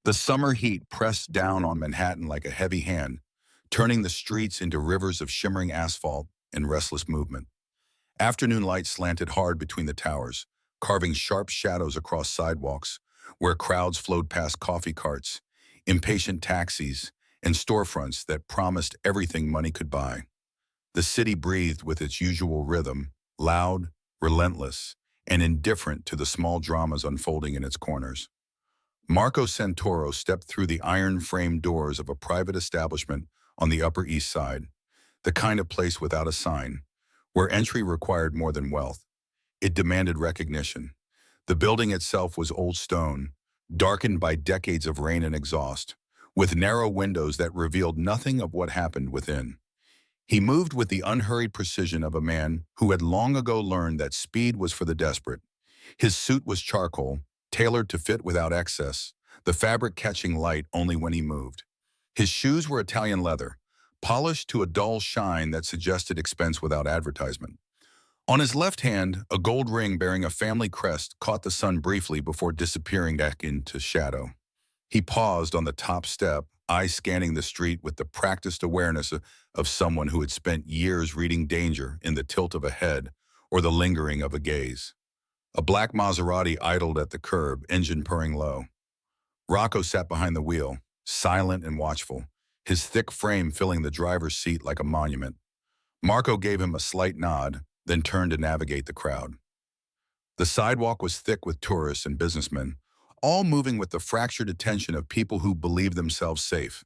The summer heat pressed down on Manhattan like a heavy hand, turning the streets into rivers of shimmering asphalt and restless movement. Afternoon light slanted hard between the towers, carving sharp shadows across sidewalks where crowds flowed past coffee carts, impatient taxis, and storefronts that promised everything money could buy. The city breathed with its usual rhythm, loud, relentless, and indifferent to the small dramas unfolding in its corners. Marco Santoro stepped through the iron-framed doors of a private establishment on the Upper East Side, the kind of place without a sign, where entry required more than wealth. It demanded recognition. The building itself was old stone, darkened by decades of rain and exhaust, with narrow windows that revealed nothing of what happened within. He moved with the unhurried precision of a man who had long ago learned that speed was for the desperate. His suit was charcoal, tailored to fit without excess, the fabric catching light only when he moved. His shoes were Italian leather, polished to a dull shine that suggested expense without advertisement. On his left hand, a gold ring bearing a family crest caught the sun briefly before disappearing back into shadow. He paused on the top step, eyes scanning the street with the practiced awareness of someone who had spent years reading danger in the tilt of a head or the lingering of a gaze. A black Maserati idled at the curb, engine purring low. Rocco sat behind the wheel, silent and watchful, his thick frame filling the driver's seat like a monument. Marco gave him a slight nod, then turned to navigate the crowd. The sidewalk was thick with tourists and businessmen, all moving with the fractured attention of people who believed themselves safe.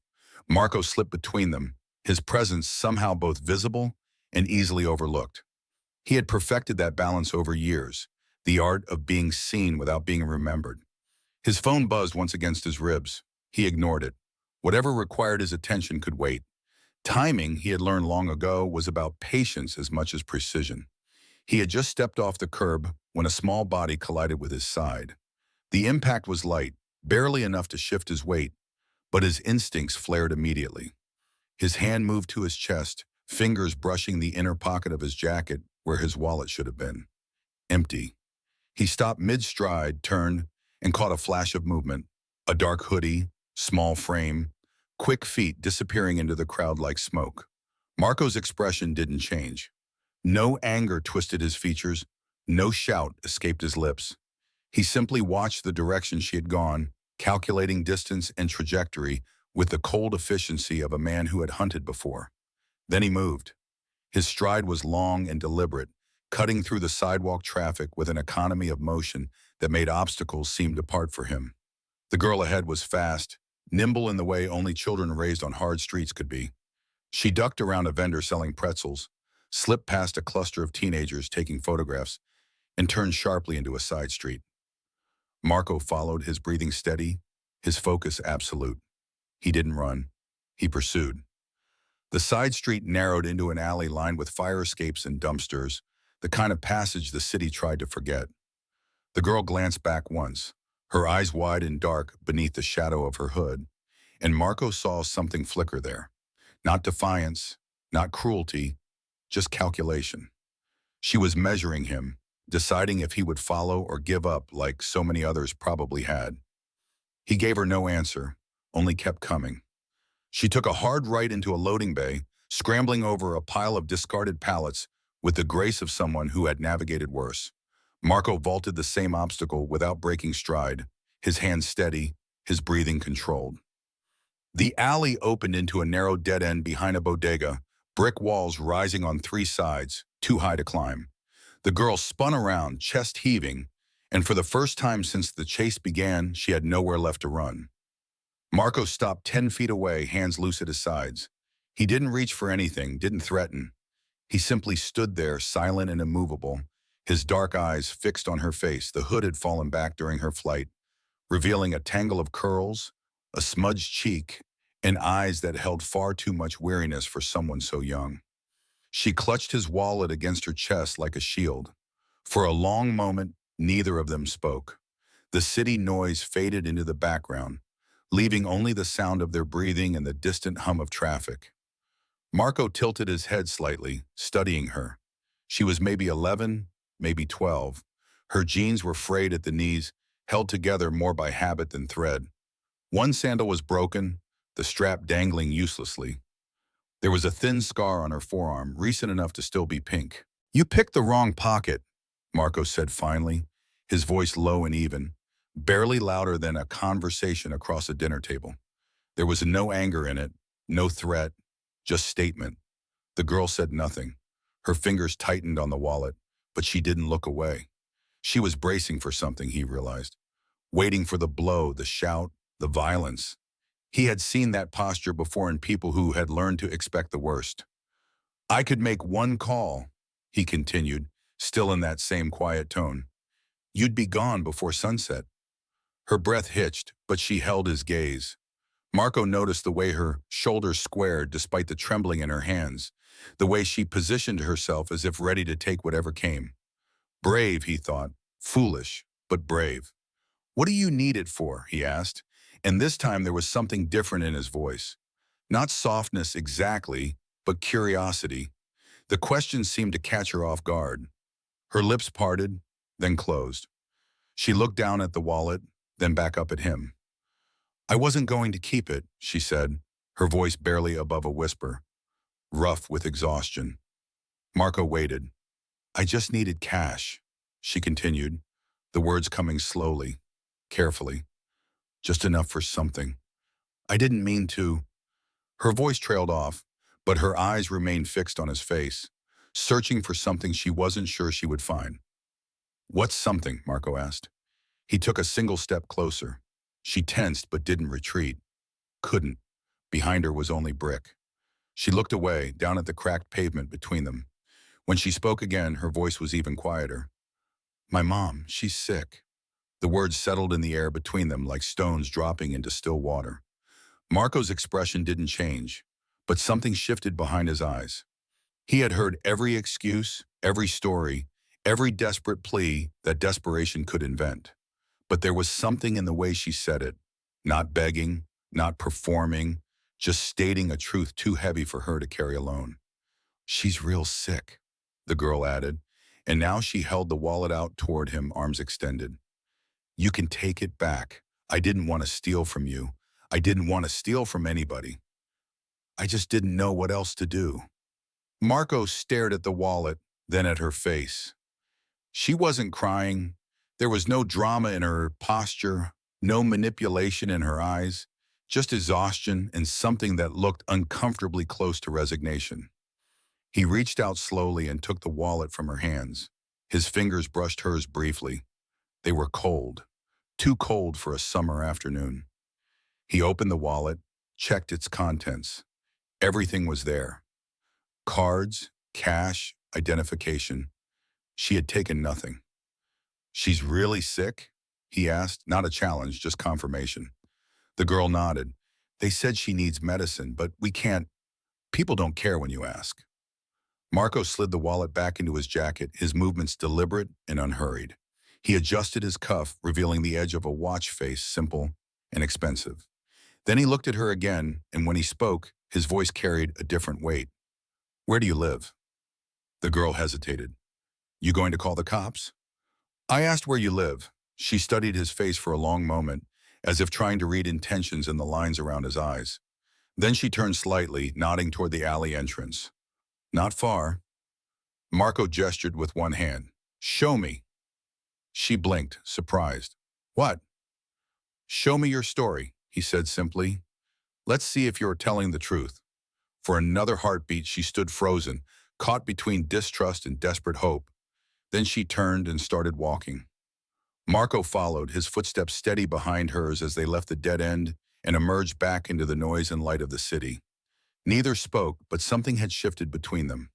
Marco slipped between them, his presence somehow both visible and easily overlooked. He had perfected that balance over years, the art of being seen without being remembered. His phone buzzed once against his ribs. He ignored it. Whatever required his attention could wait. Timing, he had learned long ago, was about patience as much as precision. He had just stepped off the curb when a small body collided with his side. The impact was light, barely enough to shift his weight, but his instincts flared immediately. His hand moved to his chest, fingers brushing the inner pocket of his jacket where his wallet should have been. Empty. He stopped mid-stride, turned, and caught a flash of movement. A dark hoodie, small frame, quick feet disappearing into the crowd like smoke. Marco's expression didn't change. No anger twisted his features, no shout escaped his lips. He simply watched the direction she had gone, calculating distance and trajectory with the cold efficiency of a man who had hunted before. Then he moved. His stride was long and deliberate, cutting through the sidewalk traffic with an economy of motion that made obstacles seem to part for him. The girl ahead was fast, nimble in the way only children raised on hard streets could be. She ducked around a vendor selling pretzels, slipped past a cluster of teenagers taking photographs, and turned sharply into a side street. Marco followed, his breathing steady, his focus absolute. He didn't run. He pursued. The side street narrowed into an alley lined with fire escapes and dumpsters, the kind of passage the city tried to forget. The girl glanced back once, her eyes wide and dark beneath the shadow of her hood, and Marco saw something flicker there. Not defiance, not cruelty, just calculation. She was measuring him, deciding if he would follow or give up like so many others probably had. He gave her no answer, only kept coming. She took a hard right into a loading bay, scrambling over a pile of discarded pallets with the grace of someone who had navigated worse. Marco vaulted the same obstacle without breaking stride, his hands steady, his breathing controlled. The alley opened into a narrow dead end behind a bodega, brick walls rising on three sides, too high to climb. The girl spun around, chest heaving, and for the first time since the chase began, she had nowhere left to run. Marco stopped 10 feet away, hands loose at his sides. He didn't reach for anything, didn't threaten. He simply stood there, silent and immovable, his dark eyes fixed on her face. The hood had fallen back during her flight, revealing a tangle of curls, a smudged cheek, and eyes that held far too much weariness for someone so young. She clutched his wallet against her chest like a shield. For a long moment, neither of them spoke. The city noise faded into the background, leaving only the sound of their breathing and the distant hum of traffic. Marco tilted his head slightly, studying her. She was maybe 11, maybe 12. Her jeans were frayed at the knees, held together more by habit than thread. One sandal was broken, the strap dangling uselessly. There was a thin scar on her forearm, recent enough to still be pink. "You picked the wrong pocket," Marco said finally, his voice low and even, barely louder than a conversation across a dinner table. There was no anger in it, no threat, just statement. The girl said nothing. Her fingers tightened on the wallet, but she didn't look away. She was bracing for something, he realized, waiting for the blow, the shout, the violence. He had seen that posture before in people who had learned to expect the worst. "I could make one call," he continued, still in that same quiet tone. "You'd be gone before sunset." Her breath hitched, but she held his gaze. Marco noticed the way her shoulders squared despite the trembling in her hands, the way she positioned herself as if ready to take whatever came. Brave, he thought. Foolish, but brave. "What do you need it for?" he asked, and this time there was something different in his voice. Not softness exactly, but curiosity. The question seemed to catch her off guard. Her lips parted, then closed. She looked down at the wallet, then back up at him. "I wasn't going to keep it," she said, her voice barely above a whisper, rough with exhaustion. Marco waited. "I just needed cash," she continued, the words coming slowly, carefully. "Just enough for something. I didn't mean to." Her voice trailed off, but her eyes remained fixed on his face, searching for something she wasn't sure she would find. "What's something?" Marco asked. He took a single step closer. She tensed but didn't retreat. Couldn't. Behind her was only brick. She looked away, down at the cracked pavement between them. When she spoke again, her voice was even quieter. "My mom, she's sick." The words settled in the air between them like stones dropping into still water. Marco's expression didn't change, but something shifted behind his eyes. He had heard every excuse, every story, every desperate plea that desperation could invent. But there was something in the way she said it, not begging, not performing, just stating a truth too heavy for her to carry alone. "She's real sick," the girl added, and now she held the wallet out toward him, arms extended. "You can take it back. I didn't want to steal from you. I didn't want to steal from anybody. I just didn't know what else to do." Marco stared at the wallet, then at her face. She wasn't crying. There was no drama in her posture, no manipulation in her eyes, just exhaustion and something that looked uncomfortably close to resignation. He reached out slowly and took the wallet from her hands. His fingers brushed hers briefly. They were cold, too cold for a summer afternoon. He opened the wallet, checked its contents. Everything was there. Cards, cash, identification. She had taken nothing. "She's really sick?" he asked, not a challenge, just confirmation. The girl nodded. "They said she needs medicine, but we can't. People don't care when you ask." Marco slid the wallet back into his jacket, his movements deliberate and unhurried. He adjusted his cuff, revealing the edge of a watch face, simple and expensive. Then he looked at her again, and when he spoke, his voice carried a different weight. "Where do you live?" The girl hesitated. "You going to call the cops?" "I asked where you live." She studied his face for a long moment, as if trying to read intentions in the lines around his eyes. Then she turned slightly, nodding toward the alley entrance. "Not far." Marco gestured with one hand. "Show me." She blinked, surprised. "What?" "Show me your story," he said simply. "Let's see if you're telling the truth." For another heartbeat, she stood frozen, caught between distrust and desperate hope. Then she turned and started walking. Marco followed, his footsteps steady behind hers as they left the dead end and emerged back into the noise and light of the city. Neither spoke, but something had shifted between them.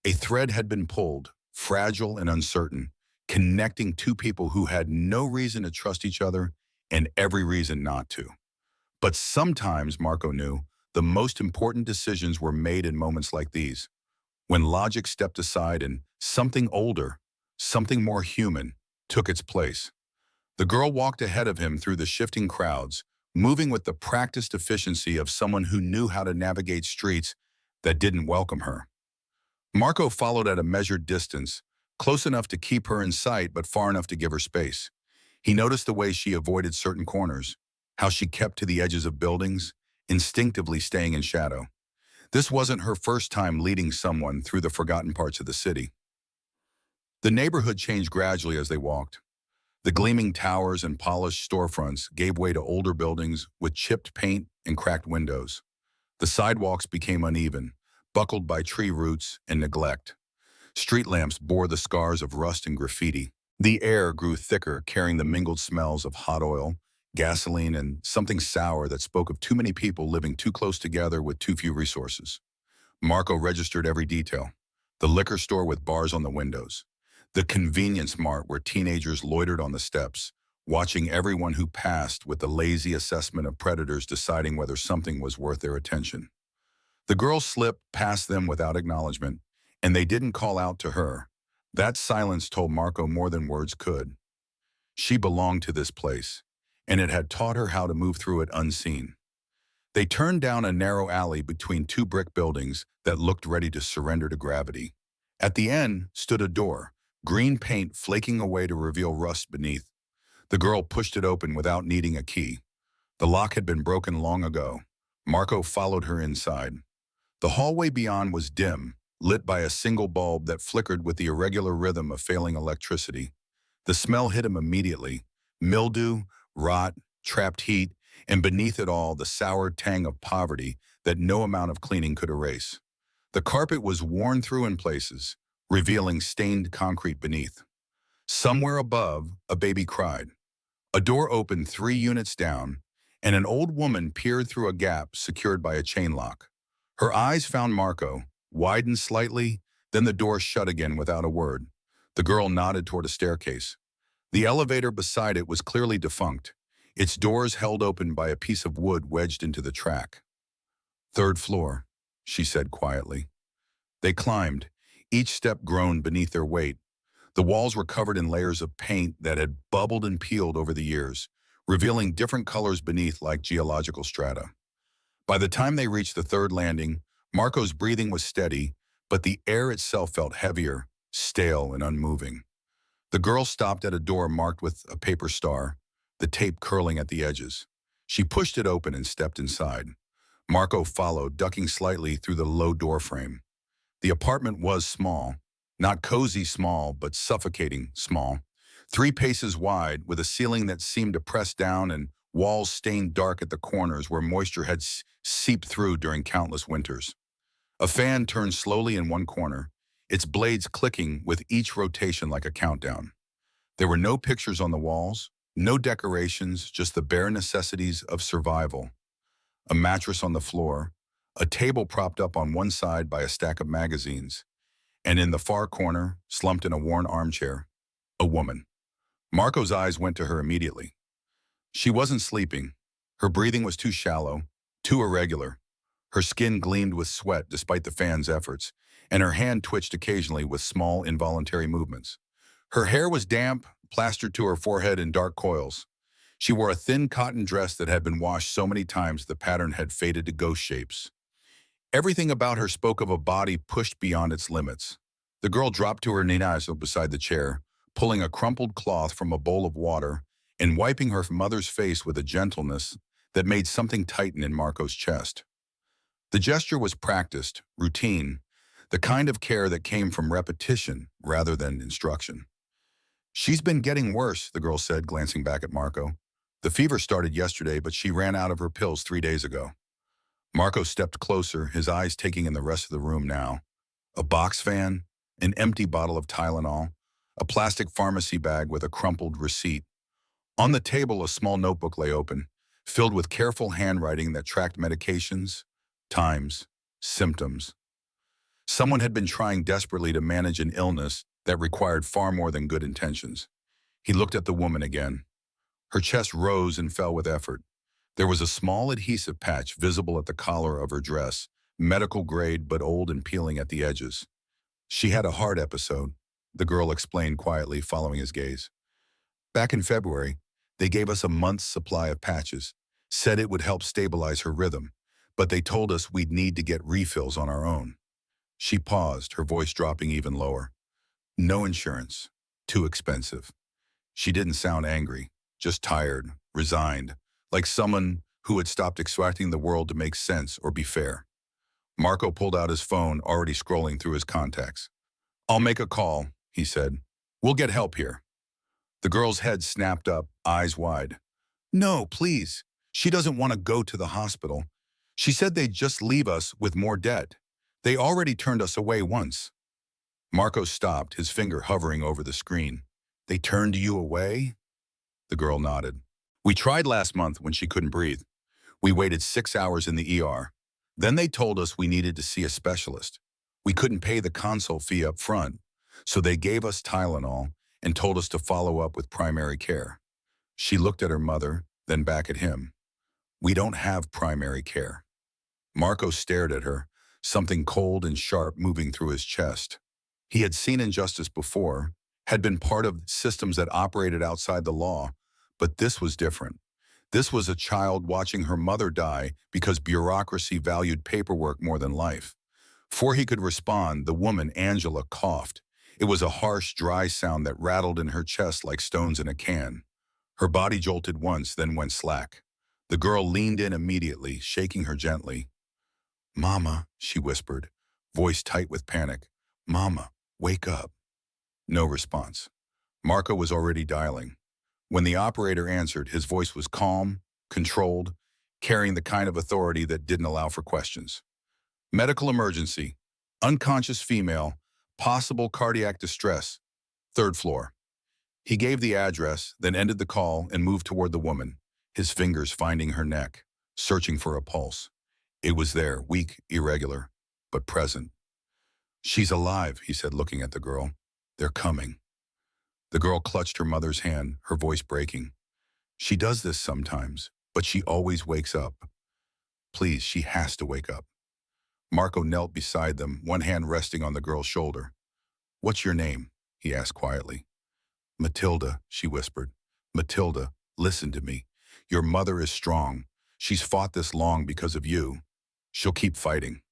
A thread had been pulled, fragile and uncertain, connecting two people who had no reason to trust each other and every reason not to. But sometimes, Marco knew, the most important decisions were made in moments like these, when logic stepped aside and something older, something more human, took its place. The girl walked ahead of him through the shifting crowds, moving with the practiced efficiency of someone who knew how to navigate streets that didn't welcome her. Marco followed at a measured distance, close enough to keep her in sight but far enough to give her space. He noticed the way she avoided certain corners, how she kept to the edges of buildings, instinctively staying in shadow. This wasn't her first time leading someone through the forgotten parts of the city. The neighborhood changed gradually as they walked. The gleaming towers and polished storefronts gave way to older buildings with chipped paint and cracked windows. The sidewalks became uneven, buckled by tree roots and neglect. Street lamps bore the scars of rust and graffiti. The air grew thicker, carrying the mingled smells of hot oil, gasoline, and something sour that spoke of too many people living too close together with too few resources. Marco registered every detail. The liquor store with bars on the windows. The convenience mart where teenagers loitered on the steps, watching everyone who passed with the lazy assessment of predators deciding whether something was worth their attention. The girl slipped past them without acknowledgement, and they didn't call out to her. That silence told Marco more than words could. She belonged to this place, and it had taught her how to move through it unseen. They turned down a narrow alley between two brick buildings that looked ready to surrender to gravity. At the end stood a door, green paint flaking away to reveal rust beneath. The girl pushed it open without needing a key. The lock had been broken long ago. Marco followed her inside. The hallway beyond was dim, lit by a single bulb that flickered with the irregular rhythm of failing electricity. The smell hit him immediately. Mildew, rot, trapped heat, and beneath it all, the sour tang of poverty that no amount of cleaning could erase. The carpet was worn through in places, revealing stained concrete beneath. Somewhere above, a baby cried. A door opened 3 units down, and an old woman peered through a gap secured by a chain lock. Her eyes found Marco, widened slightly, then the door shut again without a word. The girl nodded toward a staircase. The elevator beside it was clearly defunct, its doors held open by a piece of wood wedged into the track. "Third floor," she said quietly. They climbed. Each step groaned beneath their weight. The walls were covered in layers of paint that had bubbled and peeled over the years, revealing different colors beneath like geological strata. By the time they reached the third landing, Marco's breathing was steady, but the air itself felt heavier, stale, and unmoving. The girl stopped at a door marked with a paper star, the tape curling at the edges. She pushed it open and stepped inside. Marco followed, ducking slightly through the low doorframe. The apartment was small, not cozy small, but suffocating small. 3 paces wide, with a ceiling that seemed to press down and walls stained dark at the corners where moisture had seeped through during countless winters. A fan turned slowly in one corner, its blades clicking with each rotation like a countdown. There were no pictures on the walls, no decorations, just the bare necessities of survival. A mattress on the floor, a table propped up on one side by a stack of magazines, and in the far corner, slumped in a worn armchair, a woman. Marco's eyes went to her immediately. She wasn't sleeping. Her breathing was too shallow, too irregular. Her skin gleamed with sweat despite the fan's efforts, and her hand twitched occasionally with small, involuntary movements. Her hair was damp, plastered to her forehead in dark coils. She wore a thin cotton dress that had been washed so many times the pattern had faded to ghost shapes. Everything about her spoke of a body pushed beyond its limits. The girl dropped to her knees beside the chair, pulling a crumpled cloth from a bowl of water and wiping her mother's face with a gentleness that made something tighten in Marco's chest. The gesture was practiced, routine, the kind of care that came from repetition rather than instruction. "She's been getting worse," the girl said, glancing back at Marco. "The fever started yesterday, but she ran out of her pills 3 days ago." Marco stepped closer, his eyes taking in the rest of the room now. A box fan, an empty bottle of Tylenol, a plastic pharmacy bag with a crumpled receipt. On the table, a small notebook lay open, filled with careful handwriting that tracked medications, times, symptoms. Someone had been trying desperately to manage an illness that required far more than good intentions. He looked at the woman again. Her chest rose and fell with effort. There was a small adhesive patch visible at the collar of her dress, medical grade but old and peeling at the edges. "She had a heart episode," the girl explained quietly, following his gaze. "Back in February, they gave us a month's supply of patches, said it would help stabilize her rhythm, but they told us we'd need to get refills on our own." She paused, her voice dropping even lower. "No insurance. Too expensive." She didn't sound angry, just tired, resigned, like someone who had stopped expecting the world to make sense or be fair. Marco pulled out his phone, already scrolling through his contacts. "I'll make a call," he said. "We'll get help here." The girl's head snapped up, eyes wide. "No, please. She doesn't want to go to the hospital. She said they'd just leave us with more debt. They already turned us away once." Marco stopped, his finger hovering over the screen. "They turned you away?" The girl nodded. "We tried last month when she couldn't breathe. We waited 6 hours in the ER. Then they told us we needed to see a specialist. We couldn't pay the consult fee up front, so they gave us Tylenol and told us to follow up with primary care." She looked at her mother, then back at him. "We don't have primary care." Marco stared at her, something cold and sharp moving through his chest. He had seen injustice before, had been part of systems that operated outside the law, but this was different. This was a child watching her mother die because bureaucracy valued paperwork more than life. Before he could respond, the woman, Angela, coughed. It was a harsh, dry sound that rattled in her chest like stones in a can. Her body jolted once, then went slack. The girl leaned in immediately, shaking her gently. "Mama," she whispered, voice tight with panic. "Mama, wake up." No response. Marco was already dialing. When the operator answered, his voice was calm, controlled, carrying the kind of authority that didn't allow for questions. "Medical emergency. Unconscious female. Possible cardiac distress. Third floor." He gave the address, then ended the call and moved toward the woman, his fingers finding her neck, searching for a pulse. It was there, weak, irregular, but present. "She's alive," he said, looking at the girl. "They're coming." The girl clutched her mother's hand, her voice breaking. "She does this sometimes, but she always wakes up. Please, she has to wake up." Marco knelt beside them, one hand resting on the girl's shoulder. "What's your name?" he asked quietly. "Matilda," she whispered. "Matilda, listen to me. Your mother is strong. She's fought this long because of you. She'll keep fighting."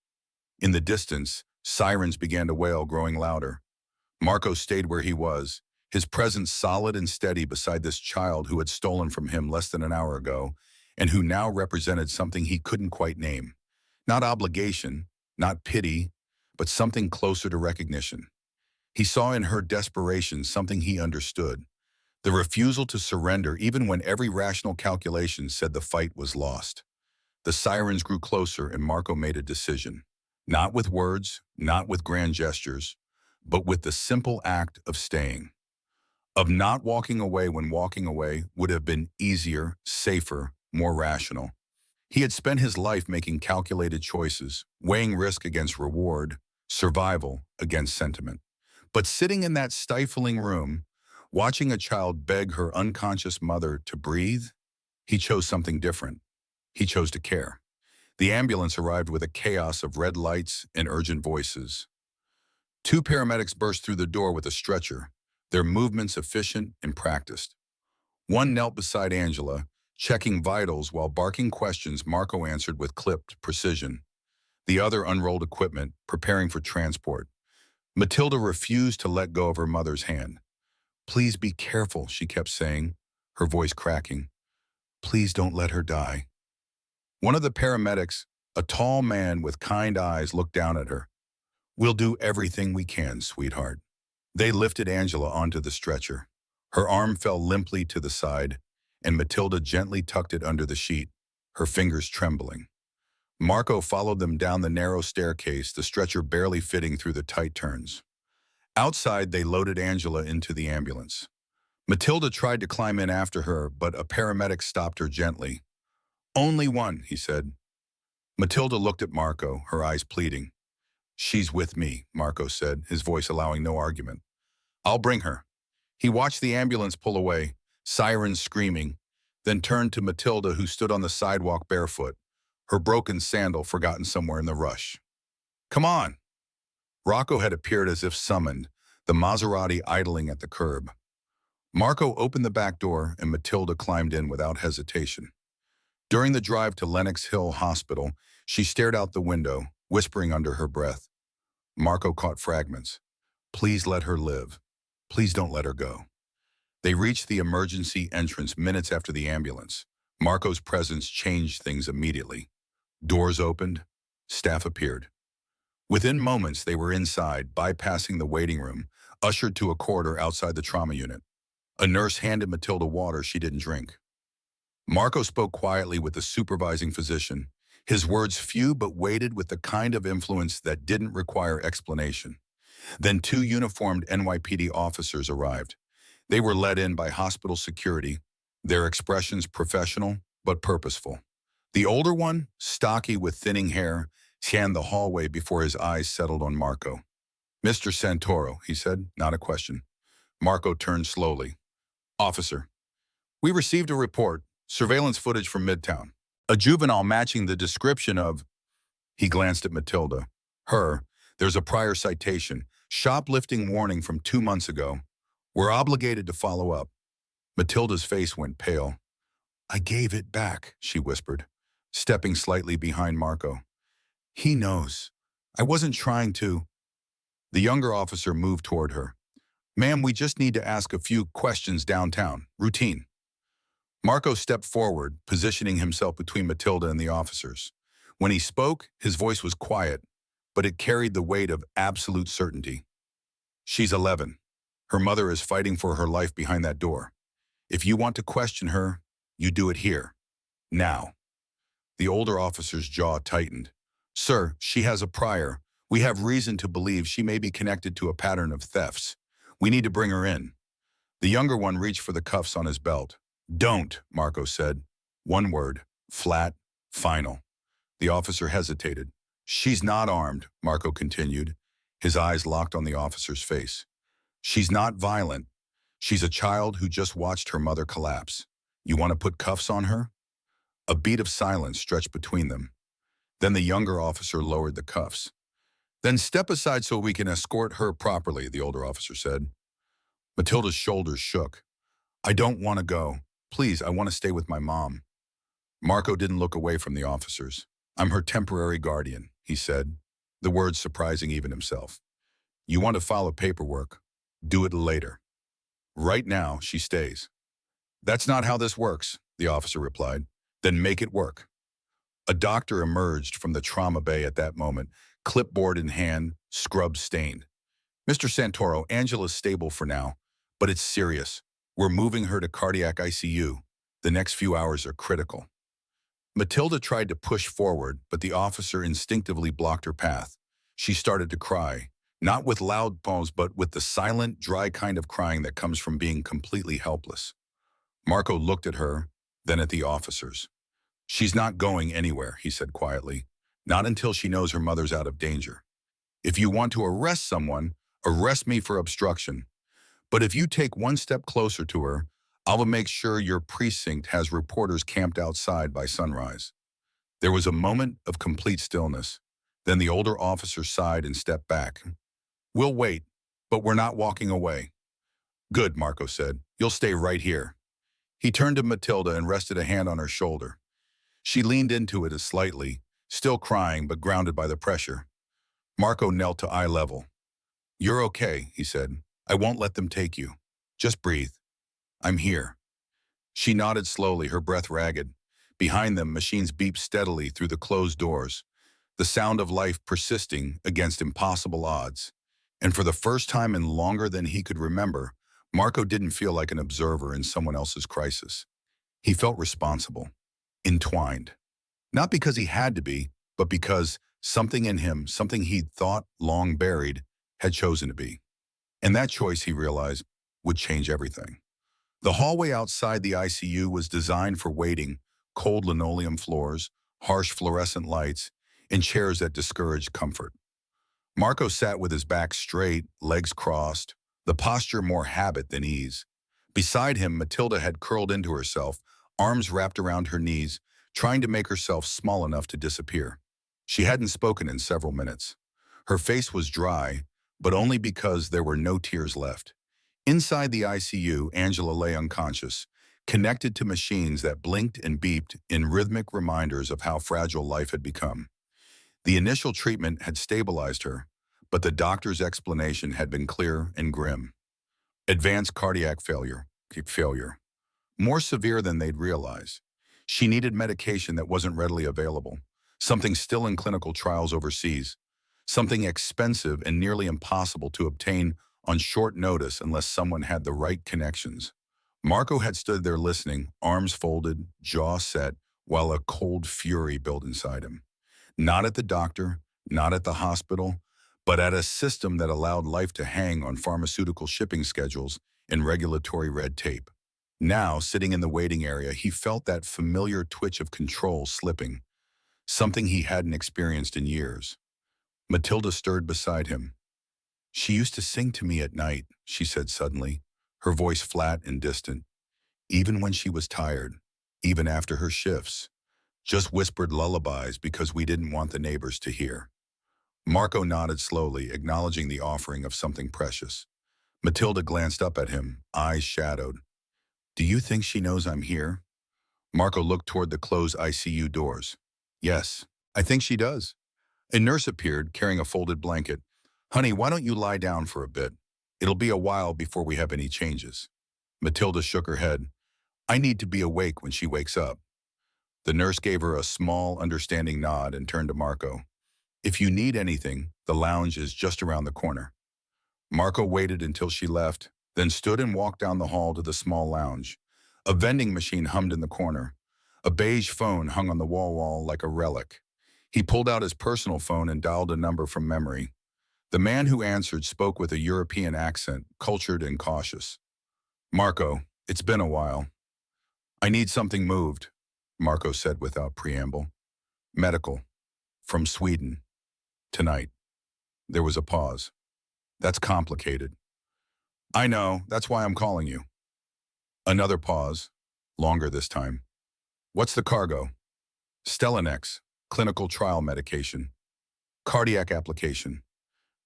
In the distance, sirens began to wail, growing louder. Marco stayed where he was, his presence solid and steady beside this child who had stolen from him less than an hour ago, and who now represented something he couldn't quite name. Not obligation, not pity, but something closer to recognition. He saw in her desperation something he understood, the refusal to surrender even when every rational calculation said the fight was lost. The sirens grew closer and Marco made a decision. Not with words, not with grand gestures, but with the simple act of staying. Of not walking away when walking away would have been easier, safer, more rational. He had spent his life making calculated choices, weighing risk against reward, survival against sentiment. But sitting in that stifling room, watching a child beg her unconscious mother to breathe, he chose something different. He chose to care. The ambulance arrived with a chaos of red lights and urgent voices. Two paramedics burst through the door with a stretcher, their movements efficient and practiced. One knelt beside Angela, checking vitals while barking questions Marco answered with clipped precision. The other unrolled equipment, preparing for transport. Matilda refused to let go of her mother's hand. "Please be careful," she kept saying, her voice cracking. "Please don't let her die." One of the paramedics, a tall man with kind eyes, looked down at her. "We'll do everything we can, sweetheart." They lifted Angela onto the stretcher. Her arm fell limply to the side, and Matilda gently tucked it under the sheet, her fingers trembling. Marco followed them down the narrow staircase, the stretcher barely fitting through the tight turns. Outside, they loaded Angela into the ambulance. Matilda tried to climb in after her, but a paramedic stopped her gently. "Only one," he said. Matilda looked at Marco, her eyes pleading. "She's with me," Marco said, his voice allowing no argument. "I'll bring her." He watched the ambulance pull away, sirens screaming, then turned to Matilda, who stood on the sidewalk barefoot, her broken sandal forgotten somewhere in the rush. "Come on." Rocco had appeared as if summoned, the Maserati idling at the curb. Marco opened the back door and Matilda climbed in without hesitation. During the drive to Lenox Hill Hospital, she stared out the window, whispering under her breath. Marco caught fragments. "Please let her live. Please don't let her go." They reached the emergency entrance minutes after the ambulance. Marco's presence changed things immediately. Doors opened, staff appeared. Within moments, they were inside, bypassing the waiting room, ushered to a corridor outside the trauma unit. A nurse handed Matilda water she didn't drink. Marco spoke quietly with the supervising physician, his words few but weighted with the kind of influence that didn't require explanation. Then two uniformed NYPD officers arrived. They were led in by hospital security, their expressions professional but purposeful. The older one, stocky with thinning hair, scanned the hallway before his eyes settled on Marco. "Mr. Santoro," he said, not a question. Marco turned slowly. "Officer, we received a report, surveillance footage from Midtown. A juvenile matching the description of—" He glanced at Matilda. "Her, there's a prior citation, shoplifting warning from 2 months ago. We're obligated to follow up." Matilda's face went pale. "I gave it back," she whispered, stepping slightly behind Marco. "He knows. I wasn't trying to—" The younger officer moved toward her. "Ma'am, we just need to ask a few questions downtown. Routine." Marco stepped forward, positioning himself between Matilda and the officers. When he spoke, his voice was quiet, but it carried the weight of absolute certainty. "She's 11. Her mother is fighting for her life behind that door. If you want to question her, you do it here. Now." The older officer's jaw tightened. "Sir, she has a prior. We have reason to believe she may be connected to a pattern of thefts. We need to bring her in." The younger one reached for the cuffs on his belt. "Don't," Marco said. One word, flat, final. The officer hesitated. "She's not armed," Marco continued, his eyes locked on the officer's face. "She's not violent. She's a child who just watched her mother collapse. You want to put cuffs on her?" A beat of silence stretched between them. Then the younger officer lowered the cuffs. "Then step aside so we can escort her properly," the older officer said. Matilda's shoulders shook. "I don't want to go. Please, I want to stay with my mom." Marco didn't look away from the officers. "I'm her temporary guardian," he said, the words surprising even himself. "You want to file paperwork? Do it later. Right now, she stays." "That's not how this works," the officer replied. "Then make it work." A doctor emerged from the trauma bay at that moment, clipboard in hand, scrub stained. "Mr. Santoro, Angela's stable for now, but it's serious. We're moving her to cardiac ICU. The next few hours are critical." Matilda tried to push forward, but the officer instinctively blocked her path. She started to cry, not with loud moans, but with the silent, dry kind of crying that comes from being completely helpless. Marco looked at her, then at the officers. "She's not going anywhere," he said quietly. "Not until she knows her mother's out of danger. If you want to arrest someone, arrest me for obstruction. But if you take one step closer to her, I will make sure your precinct has reporters camped outside by sunrise." There was a moment of complete stillness. Then the older officer sighed and stepped back. "We'll wait, but we're not walking away." "Good," Marco said. "You'll stay right here." He turned to Matilda and rested a hand on her shoulder. She leaned into it as slightly, still crying but grounded by the pressure. Marco knelt to eye level. "You're okay," he said. "I won't let them take you. Just breathe. I'm here." She nodded slowly, her breath ragged. Behind them, machines beeped steadily through the closed doors, the sound of life persisting against impossible odds. And for the first time in longer than he could remember, Marco didn't feel like an observer in someone else's crisis. He felt responsible, entwined. Not because he had to be, but because something in him, something he'd thought long buried, had chosen to be. And that choice, he realized, would change everything. The hallway outside the ICU was designed for waiting, cold linoleum floors, harsh fluorescent lights, and chairs that discouraged comfort. Marco sat with his back straight, legs crossed, the posture more habit than ease. Beside him, Matilda had curled into herself, arms wrapped around her knees, trying to make herself small enough to disappear. She hadn't spoken in several minutes. Her face was dry, but only because there were no tears left. Inside the ICU, Angela lay unconscious, connected to machines that blinked and beeped in rhythmic reminders of how fragile life had become. The initial treatment had stabilized her, but the doctor's explanation had been clear and grim. Advanced cardiac failure. More severe than they'd realized. She needed medication that wasn't readily available, something still in clinical trials overseas, something expensive and nearly impossible to obtain on short notice unless someone had the right connections. Marco had stood there listening, arms folded, jaw set, while a cold fury built inside him. Not at the doctor, not at the hospital, but at a system that allowed life to hang on pharmaceutical shipping schedules and regulatory red tape. Now, sitting in the waiting area, he felt that familiar twitch of control slipping, something he hadn't experienced in years. Matilda stirred beside him. "She used to sing to me at night," she said suddenly, her voice flat and distant. "Even when she was tired, even after her shifts. Just whispered lullabies because we didn't want the neighbors to hear." Marco nodded slowly, acknowledging the offering of something precious. Matilda glanced up at him, eyes shadowed. "Do you think she knows I'm here?" Marco looked toward the closed ICU doors. "Yes, I think she does." A nurse appeared, carrying a folded blanket. "Honey, why don't you lie down for a bit? It'll be a while before we have any changes." Matilda shook her head. "I need to be awake when she wakes up." The nurse gave her a small, understanding nod and turned to Marco. "If you need anything, the lounge is just around the corner." Marco waited until she left, then stood and walked down the hall to the small lounge. A vending machine hummed in the corner. A beige phone hung on the wall like a relic. He pulled out his personal phone and dialed a number from memory. The man who answered spoke with a European accent, cultured and cautious. "Marco, it's been a while." "I need something moved," Marco said without preamble. "Medical. From Sweden. Tonight." There was a pause. "That's complicated." "I know, that's why I'm calling you." Another pause, longer this time. "What's the cargo?" "Stelnex, clinical trial medication. Cardiac application.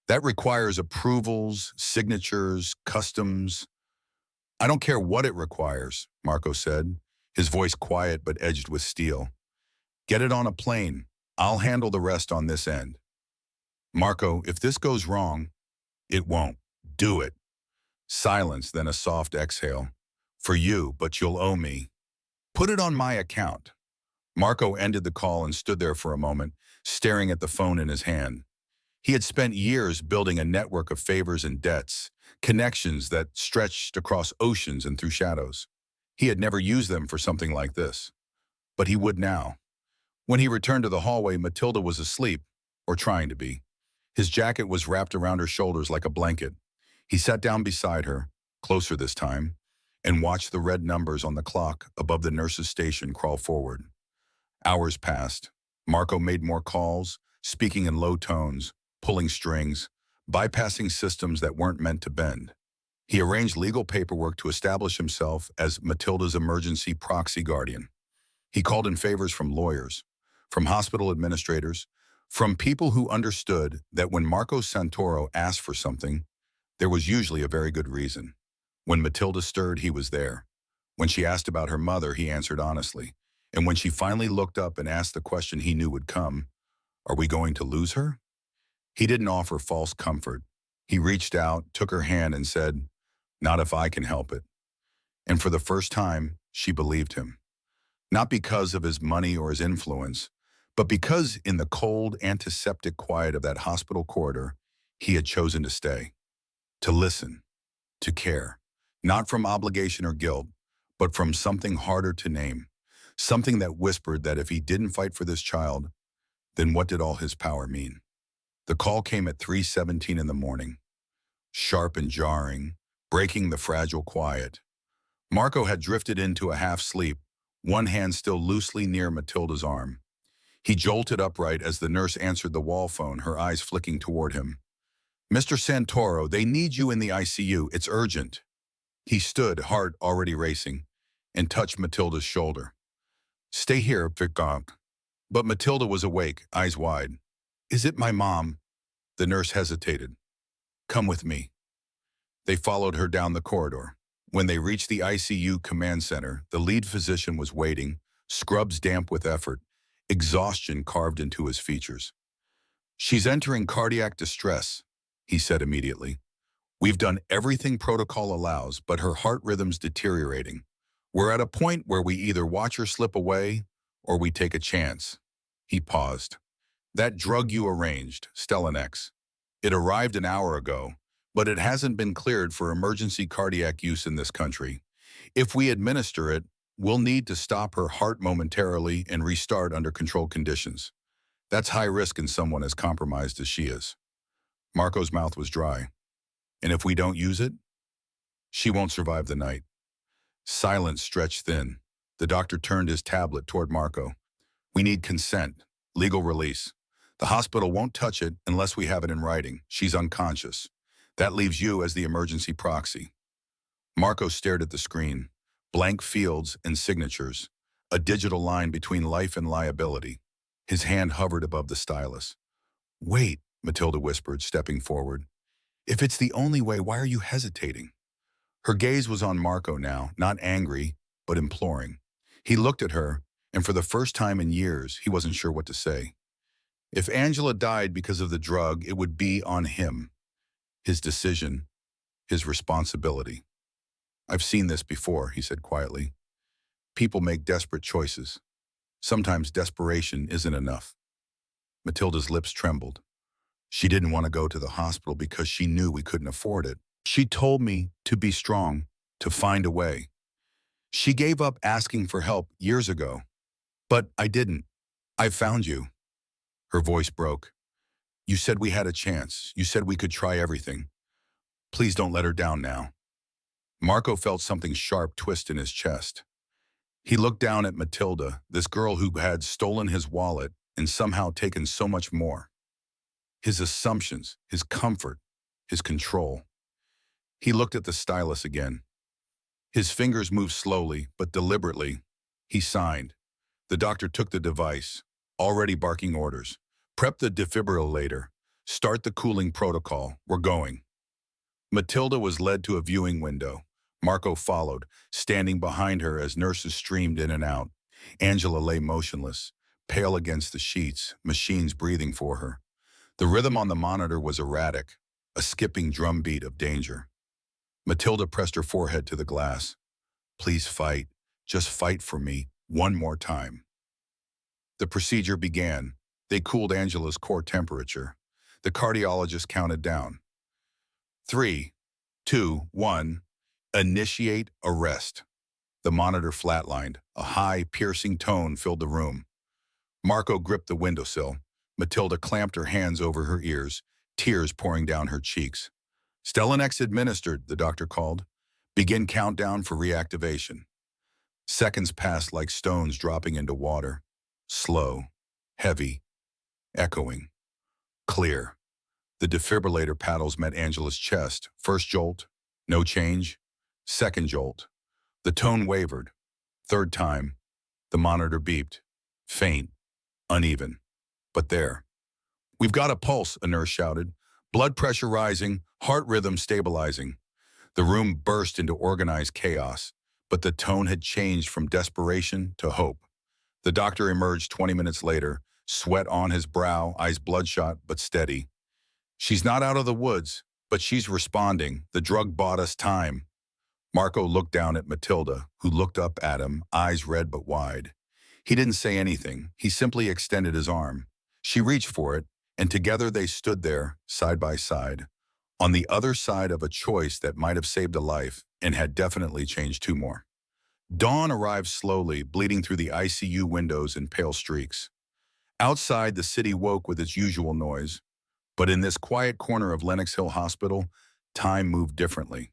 That requires approvals, signatures, customs." "I don't care what it requires," Marco said, his voice quiet but edged with steel. "Get it on a plane. I'll handle the rest on this end." "Marco, if this goes wrong..." "It won't. Do it." Silence, then a soft exhale. "For you, but you'll owe me." "Put it on my account." Marco ended the call and stood there for a moment, staring at the phone in his hand. He had spent years building a network of favors and debts, connections that stretched across oceans and through shadows. He had never used them for something like this. But he would now. When he returned to the hallway, Matilda was asleep, or trying to be. His jacket was wrapped around her shoulders like a blanket. He sat down beside her, closer this time, and watched the red numbers on the clock above the nurse's station crawl forward. Hours passed. Marco made more calls, speaking in low tones, pulling strings, bypassing systems that weren't meant to bend. He arranged legal paperwork to establish himself as Matilda's emergency proxy guardian. He called in favors from lawyers, from hospital administrators, from people who understood that when Marco Santoro asked for something, there was usually a very good reason. When Matilda stirred, he was there. When she asked about her mother, he answered honestly. And when she finally looked up and asked the question he knew would come, "Are we going to lose her?" He didn't offer false comfort. He reached out, took her hand, and said, "Not if I can help it." And for the first time, she believed him. Not because of his money or his influence, but because in the cold, antiseptic quiet of that hospital corridor, he had chosen to stay, to listen, to care, not from obligation or guilt, but from something harder to name, something that whispered that if he didn't fight for this child, then what did all his power mean? The call came at 3:17 in the morning, sharp and jarring, breaking the fragile quiet. Marco had drifted into a half-sleep, one hand still loosely near Matilda's arm. He jolted upright as the nurse answered the wall phone, her eyes flicking toward him. "Mr. Santoro, they need you in the ICU. It's urgent." He stood, heart already racing, and touched Matilda's shoulder. "Stay here, Victor." But Matilda was awake, eyes wide. "Is it my mom?" The nurse hesitated. "Come with me." They followed her down the corridor. When they reached the ICU command center, the lead physician was waiting, scrubs damp with effort, exhaustion carved into his features. "She's entering cardiac distress," he said immediately. "We've done everything protocol allows, but her heart rhythm's deteriorating. We're at a point where we either watch her slip away or we take a chance. He paused. That drug you arranged, Stellenex. It arrived an hour ago, but it hasn't been cleared for emergency cardiac use in this country. If we administer it, we'll need to stop her heart momentarily and restart under controlled conditions. That's high risk in someone as compromised as she is. Marco's mouth was dry. And if we don't use it, she won't survive the night. Silence stretched thin. The doctor turned his tablet toward Marco. We need consent, legal release. The hospital won't touch it unless we have it in writing. She's unconscious. That leaves you as the emergency proxy. Marco stared at the screen. Blank fields and signatures. A digital line between life and liability. His hand hovered above the stylus. Wait, Matilda whispered, stepping forward. If it's the only way, why are you hesitating? Her gaze was on Marco now, not angry, but imploring. He looked at her, and for the first time in years, he wasn't sure what to say. If Angela died because of the drug, it would be on him. His decision, his responsibility. I've seen this before, he said quietly. People make desperate choices. Sometimes desperation isn't enough. Matilda's lips trembled. She didn't want to go to the hospital because she knew we couldn't afford it. She told me to be strong, to find a way. She gave up asking for help years ago. But I didn't. I found you. Her voice broke. You said we had a chance. You said we could try everything. Please don't let her down now. Marco felt something sharp twist in his chest. He looked down at Matilda, this girl who had stolen his wallet and somehow taken so much more. His assumptions, his comfort, his control. He looked at the stylus again. His fingers moved slowly, but deliberately. He signed. The doctor took the device, already barking orders. Prep the defibrillator. Start the cooling protocol. We're going. Matilda was led to a viewing window. Marco followed, standing behind her as nurses streamed in and out. Angela lay motionless, pale against the sheets, machines breathing for her. The rhythm on the monitor was erratic, a skipping drumbeat of danger. Matilda pressed her forehead to the glass. Please fight. Just fight for me. One more time. The procedure began. They cooled Angela's core temperature. The cardiologist counted down. 3, 2, 1. Initiate arrest. The monitor flatlined. A high, piercing tone filled the room. Marco gripped the windowsill. Matilda clamped her hands over her ears, tears pouring down her cheeks. Stellenex administered, the doctor called. Begin countdown for reactivation. Seconds passed like stones dropping into water. Slow, heavy, echoing, clear. The defibrillator paddles met Angela's chest. First jolt, no change. Second jolt. The tone wavered. Third time, the monitor beeped. Faint, uneven, but there. We've got a pulse, a nurse shouted. Blood pressure rising, heart rhythm stabilizing. The room burst into organized chaos, but the tone had changed from desperation to hope. The doctor emerged 20 minutes later, sweat on his brow, eyes bloodshot but steady. She's not out of the woods, but she's responding. The drug bought us time. Marco looked down at Matilda, who looked up at him, eyes red but wide. He didn't say anything. He simply extended his arm. She reached for it, and together they stood there, side by side, on the other side of a choice that might have saved a life and had definitely changed two more. Dawn arrived slowly, bleeding through the ICU windows in pale streaks. Outside, the city woke with its usual noise. But in this quiet corner of Lenox Hill Hospital, time moved differently.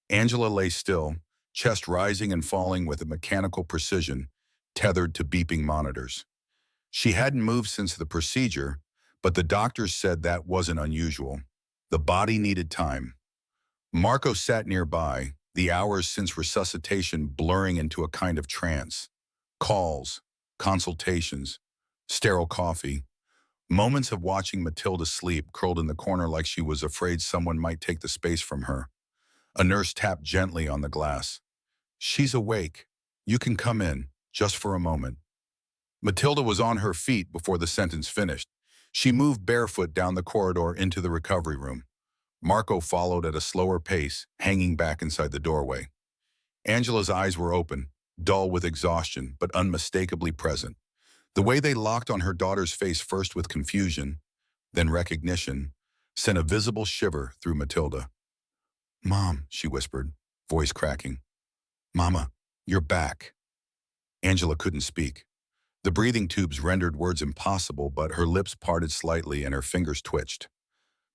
Angela lay still, chest rising and falling with a mechanical precision, tethered to beeping monitors. She hadn't moved since the procedure, but the doctors said that wasn't unusual. The body needed time. Marco sat nearby, the hours since resuscitation blurring into a kind of trance. Calls, consultations, sterile coffee. Moments of watching Matilda sleep, curled in the corner like she was afraid someone might take the space from her. A nurse tapped gently on the glass. She's awake. You can come in, just for a moment. Matilda was on her feet before the sentence finished. She moved barefoot down the corridor into the recovery room. Marco followed at a slower pace, hanging back inside the doorway. Angela's eyes were open, dull with exhaustion, but unmistakably present. The way they locked on her daughter's face, first with confusion, then recognition, sent a visible shiver through Matilda. "Mom," she whispered, voice cracking. "Mama, you're back." Angela couldn't speak. The breathing tubes rendered words impossible, but her lips parted slightly and her fingers twitched.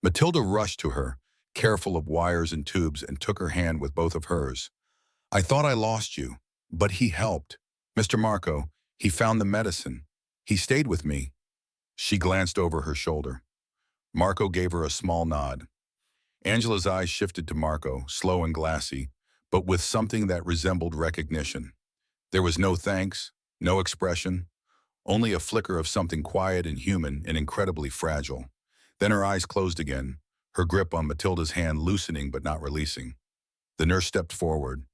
Matilda rushed to her, careful of wires and tubes, and took her hand with both of hers. "I thought I lost you, but he helped. Mr. Marco, he found the medicine. He stayed with me." She glanced over her shoulder. Marco gave her a small nod. Angela's eyes shifted to Marco, slow and glassy, but with something that resembled recognition. There was no thanks, no expression, only a flicker of something quiet and human and incredibly fragile. Then her eyes closed again, her grip on Matilda's hand loosening but not releasing. The nurse stepped forward.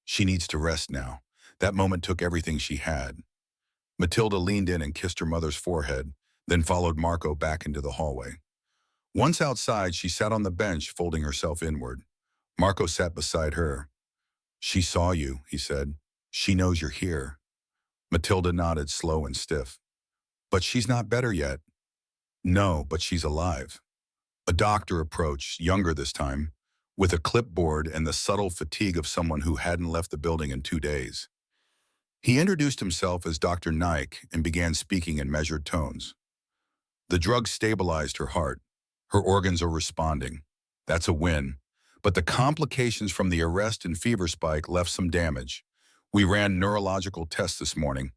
"She needs to rest now." That moment took everything she had. Matilda leaned in and kissed her mother's forehead, then followed Marco back into the hallway. Once outside, she sat on the bench, folding herself inward. Marco sat beside her. "She saw you," he said. "She knows you're here." Matilda nodded, slow and stiff. "But she's not better yet." "No, but she's alive." A doctor approached, younger this time, with a clipboard and the subtle fatigue of someone who hadn't left the building in 2 days. He introduced himself as Dr. Nike and began speaking in measured tones. "The drug stabilized her heart. Her organs are responding. That's a win. But the complications from the arrest and fever spike left some damage. We ran neurological tests this morning.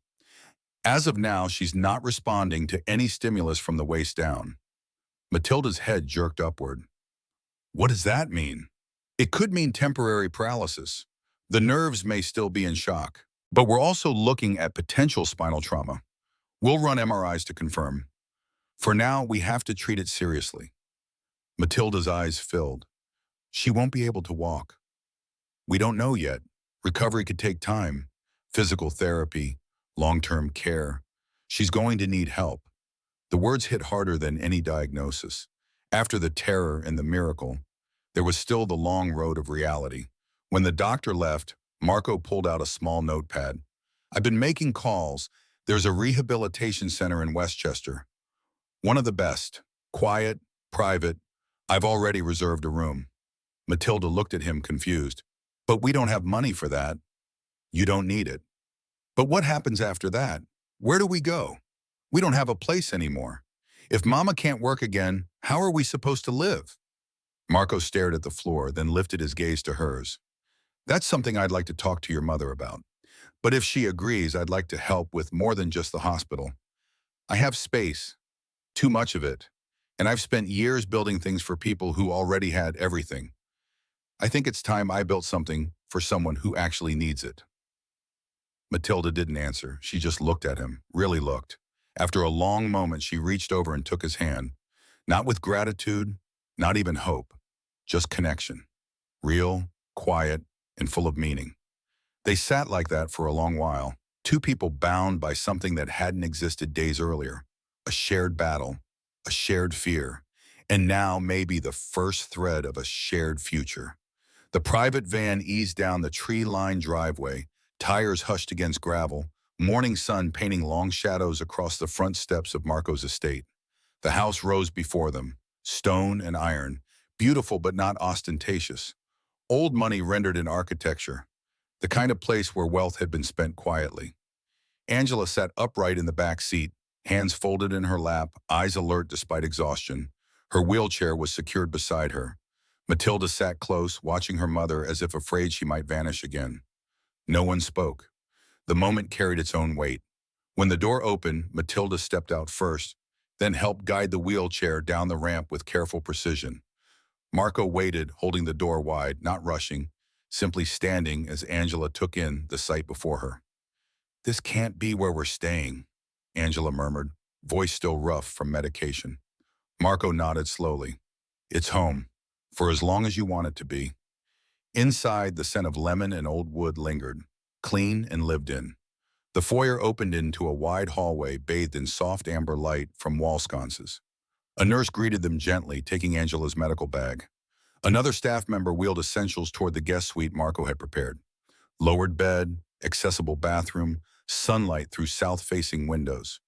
As of now, she's not responding to any stimulus from the waist down." Matilda's head jerked upward. "What does that mean?" "It could mean temporary paralysis. The nerves may still be in shock. But we're also looking at potential spinal trauma. We'll run MRIs to confirm. For now, we have to treat it seriously." Matilda's eyes filled. "She won't be able to walk." "We don't know yet. Recovery could take time. Physical therapy, long-term care. She's going to need help." The words hit harder than any diagnosis. After the terror and the miracle, there was still the long road of reality. When the doctor left, Marco pulled out a small notepad. "I've been making calls. There's a rehabilitation center in Westchester. One of the best. Quiet, private. I've already reserved a room." Matilda looked at him confused. "But we don't have money for that." "You don't need it." "But what happens after that? Where do we go? We don't have a place anymore. If Mama can't work again, how are we supposed to live?" Marco stared at the floor, then lifted his gaze to hers. "That's something I'd like to talk to your mother about. But if she agrees, I'd like to help with more than just the hospital. I have space, too much of it, and I've spent years building things for people who already had everything. I think it's time I built something for someone who actually needs it." Matilda didn't answer. She just looked at him, really looked. After a long moment, she reached over and took his hand. Not with gratitude, not even hope, just connection. Real, quiet, and full of meaning. They sat like that for a long while, two people bound by something that hadn't existed days earlier. A shared battle, a shared fear, and now maybe the first thread of a shared future. The private van eased down the tree-lined driveway, tires hushed against gravel, morning sun painting long shadows across the front steps of Marco's estate. The house rose before them, stone and iron, beautiful but not ostentatious. Old money rendered in architecture, the kind of place where wealth had been spent quietly. Angela sat upright in the back seat, hands folded in her lap, eyes alert despite exhaustion. Her wheelchair was secured beside her. Matilda sat close, watching her mother as if afraid she might vanish again. No one spoke. The moment carried its own weight. When the door opened, Matilda stepped out first, then helped guide the wheelchair down the ramp with careful precision. Marco waited, holding the door wide, not rushing, simply standing as Angela took in the sight before her. "This can't be where we're staying," Angela murmured, voice still rough from medication. Marco nodded slowly. "It's home, for as long as you want it to be." Inside, the scent of lemon and old wood lingered, clean and lived in. The foyer opened into a wide hallway bathed in soft amber light from wall sconces. A nurse greeted them gently, taking Angela's medical bag. Another staff member wheeled essentials toward the guest suite Marco had prepared. Lowered bed, accessible bathroom, sunlight through south-facing windows.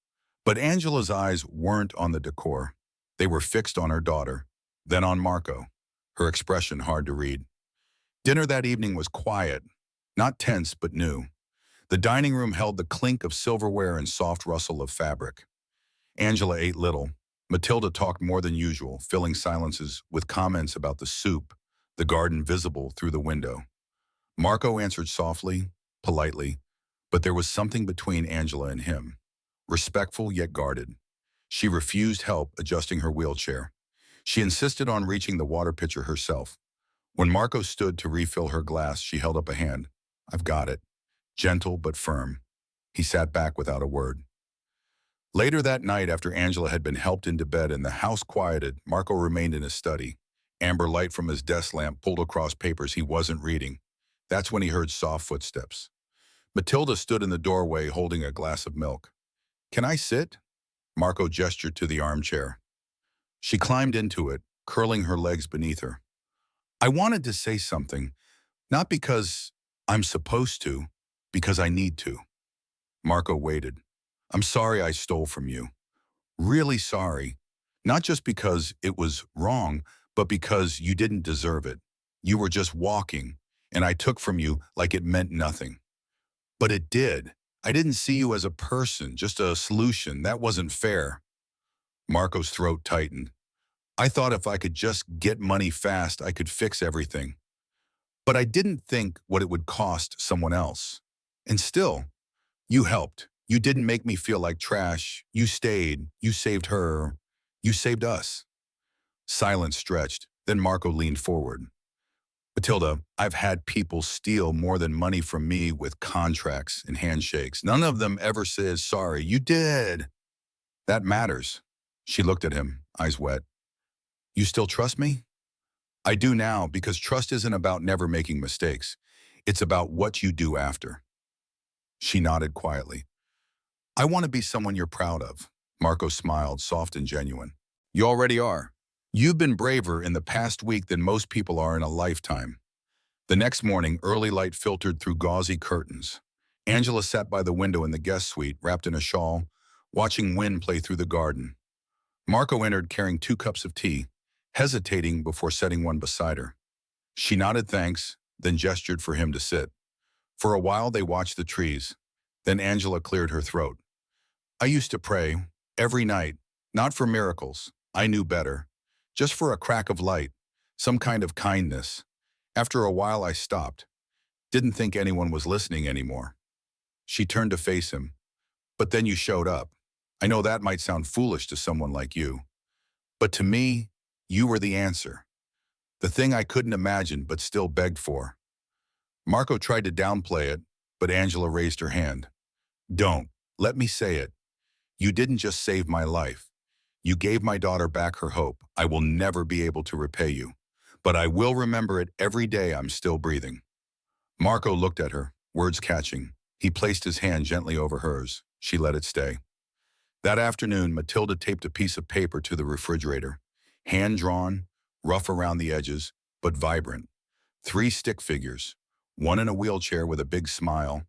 But Angela's eyes weren't on the decor. They were fixed on her daughter, then on Marco, her expression hard to read. Dinner that evening was quiet, not tense but new. The dining room held the clink of silverware and soft rustle of fabric. Angela ate little. Matilda talked more than usual, filling silences with comments about the soup, the garden visible through the window. Marco answered softly, politely, but there was something between Angela and him, respectful yet guarded. She refused help adjusting her wheelchair. She insisted on reaching the water pitcher herself. When Marco stood to refill her glass, she held up a hand. "I've got it." Gentle but firm. He sat back without a word. Later that night, after Angela had been helped into bed and the house quieted, Marco remained in his study. Amber light from his desk lamp pulled across papers he wasn't reading. That's when he heard soft footsteps. Matilda stood in the doorway holding a glass of milk. "Can I sit?" Marco gestured to the armchair. She climbed into it, curling her legs beneath her. "I wanted to say something, not because I'm supposed to, because I need to." Marco waited. "I'm sorry I stole from you. Really sorry. Not just because it was wrong, but because you didn't deserve it. You were just walking, and I took from you like it meant nothing. But it did. I didn't see you as a person, just a solution. That wasn't fair." Marco's throat tightened. "I thought if I could just get money fast, I could fix everything. But I didn't think what it would cost someone else. And still, you helped. You didn't make me feel like trash. You stayed. You saved her. You saved us." Silence stretched. Then Marco leaned forward. "Matilda, I've had people steal more than money from me with contracts and handshakes. None of them ever says sorry. You did. That matters." She looked at him, eyes wet. "You still trust me?" "I do now, because trust isn't about never making mistakes. It's about what you do after." She nodded quietly. "I want to be someone you're proud of." Marco smiled, soft and genuine. "You already are. You've been braver in the past week than most people are in a lifetime." The next morning, early light filtered through gauzy curtains. Angela sat by the window in the guest suite, wrapped in a shawl, watching wind play through the garden. Marco entered carrying 2 cups of tea, hesitating before setting one beside her. She nodded thanks, then gestured for him to sit. For a while they watched the trees. Then Angela cleared her throat. "I used to pray, every night, not for miracles. I knew better. Just for a crack of light, some kind of kindness. After a while I stopped. Didn't think anyone was listening anymore." She turned to face him. "But then you showed up. I know that might sound foolish to someone like you. But to me, you were the answer. The thing I couldn't imagine but still begged for." Marco tried to downplay it, but Angela raised her hand. "Don't. Let me say it. You didn't just save my life. You gave my daughter back her hope. I will never be able to repay you, but I will remember it every day I'm still breathing." Marco looked at her, words catching. He placed his hand gently over hers. She let it stay. That afternoon, Matilda taped a piece of paper to the refrigerator. Hand-drawn, rough around the edges, but vibrant. 3 stick figures, one in a wheelchair with a big smile,